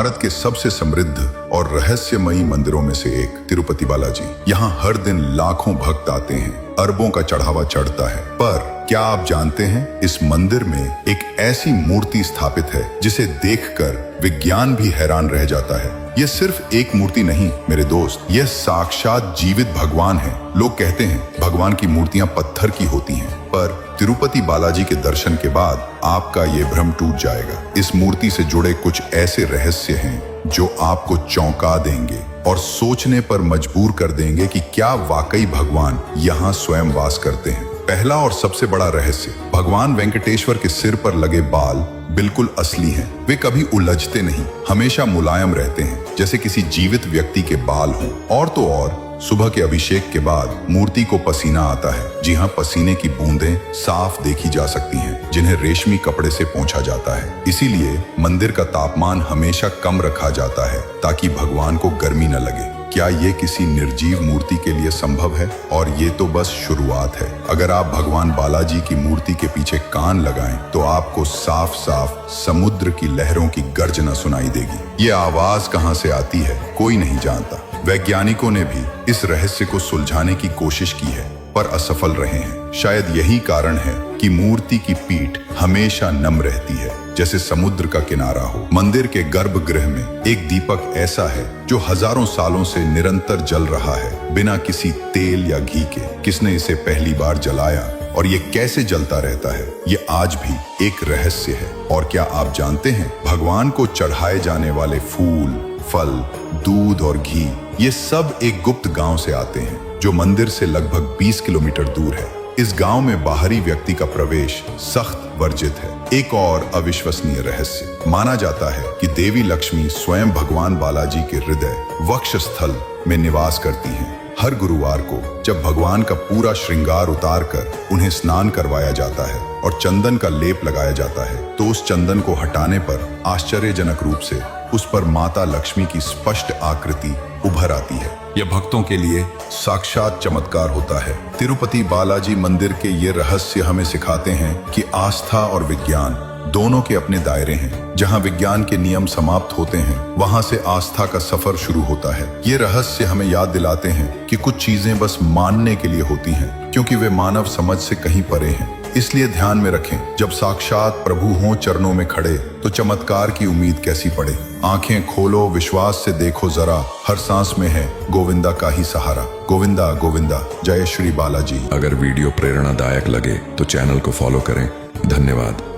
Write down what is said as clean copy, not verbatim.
भारत के सबसे समृद्ध और रहस्यमयी मंदिरों में से एक तिरुपति बालाजी। यहाँ हर दिन लाखों भक्त आते हैं, अरबों का चढ़ावा चढ़ता है। पर क्या आप जानते हैं, इस मंदिर में एक ऐसी मूर्ति स्थापित है जिसे देखकर विज्ञान भी हैरान रह जाता है। यह सिर्फ एक मूर्ति नहीं मेरे दोस्त, यह साक्षात जीवित भगवान है। लोग कहते हैं भगवान की मूर्तियां पत्थर की होती हैं, पर तिरुपति बालाजी के दर्शन के बाद आपका ये भ्रम टूट जाएगा। इस मूर्ति से जुड़े कुछ ऐसे रहस्य हैं जो आपको चौंका देंगे और सोचने पर मजबूर कर देंगे कि क्या वाकई भगवान यहाँ स्वयं वास करते हैं। पहला और सबसे बड़ा रहस्य, भगवान वेंकटेश्वर के सिर पर लगे बाल बिल्कुल असली हैं। वे कभी उलझते नहीं, हमेशा मुलायम रहते हैं, जैसे किसी जीवित व्यक्ति के बाल हों। और तो और सुबह के अभिषेक के बाद मूर्ति को पसीना आता है। जी हाँ, पसीने की बूंदें साफ देखी जा सकती हैं, जिन्हें रेशमी कपड़े से पोंछा जाता है। इसीलिए मंदिर का तापमान हमेशा कम रखा जाता है ताकि भगवान को गर्मी न लगे। क्या ये किसी निर्जीव मूर्ति के लिए संभव है? और ये तो बस शुरुआत है। अगर आप भगवान बालाजी की मूर्ति के पीछे कान लगाएं तो आपको साफ साफ समुद्र की लहरों की गर्जना सुनाई देगी। ये आवाज कहां से आती है कोई नहीं जानता। वैज्ञानिकों ने भी इस रहस्य को सुलझाने की कोशिश की है, पर असफल रहे हैं। शायद यही कारण है कि मूर्ति की पीठ हमेशा नम रहती है, जैसे समुद्र का किनारा हो। मंदिर के गर्भगृह में एक दीपक ऐसा है जो हजारों सालों से निरंतर जल रहा है, बिना किसी तेल या घी के। किसने इसे पहली बार जलाया और ये कैसे जलता रहता है, ये आज भी एक रहस्य है। और क्या आप जानते हैं, भगवान को चढ़ाए जाने वाले फूल, फल, दूध और घी, ये सब एक गुप्त गांव से आते हैं जो मंदिर से लगभग 20 किलोमीटर दूर है। इस गांव में बाहरी व्यक्ति का प्रवेश सख्त वर्जित है। एक और अविश्वसनीय रहस्य, माना जाता है कि देवी लक्ष्मी स्वयं भगवान बालाजी के हृदय वक्षस्थल में निवास करती हैं। हर गुरुवार को जब भगवान का पूरा श्रृंगार उतार कर उन्हें स्नान करवाया जाता है और चंदन का लेप लगाया जाता है, तो उस चंदन को हटाने पर आश्चर्यजनक रूप से उस पर माता लक्ष्मी की स्पष्ट आकृति उभर आती है। यह भक्तों के लिए साक्षात चमत्कार होता है। तिरुपति बालाजी मंदिर के ये रहस्य हमें सिखाते हैं कि आस्था और विज्ञान दोनों के अपने दायरे हैं। जहां विज्ञान के नियम समाप्त होते हैं, वहां से आस्था का सफर शुरू होता है। ये रहस्य हमें याद दिलाते हैं कि कुछ चीजें बस मानने के लिए होती हैं, क्योंकि वे मानव समझ से कहीं परे हैं। इसलिए ध्यान में रखें, जब साक्षात प्रभु हों चरणों में खड़े, तो चमत्कार की उम्मीद कैसी पड़े। आंखें खोलो, विश्वास से देखो जरा, हर सांस में है गोविंदा का ही सहारा। गोविंदा गोविंदा, जय श्री बालाजी। अगर वीडियो प्रेरणादायक लगे तो चैनल को फॉलो करें। धन्यवाद।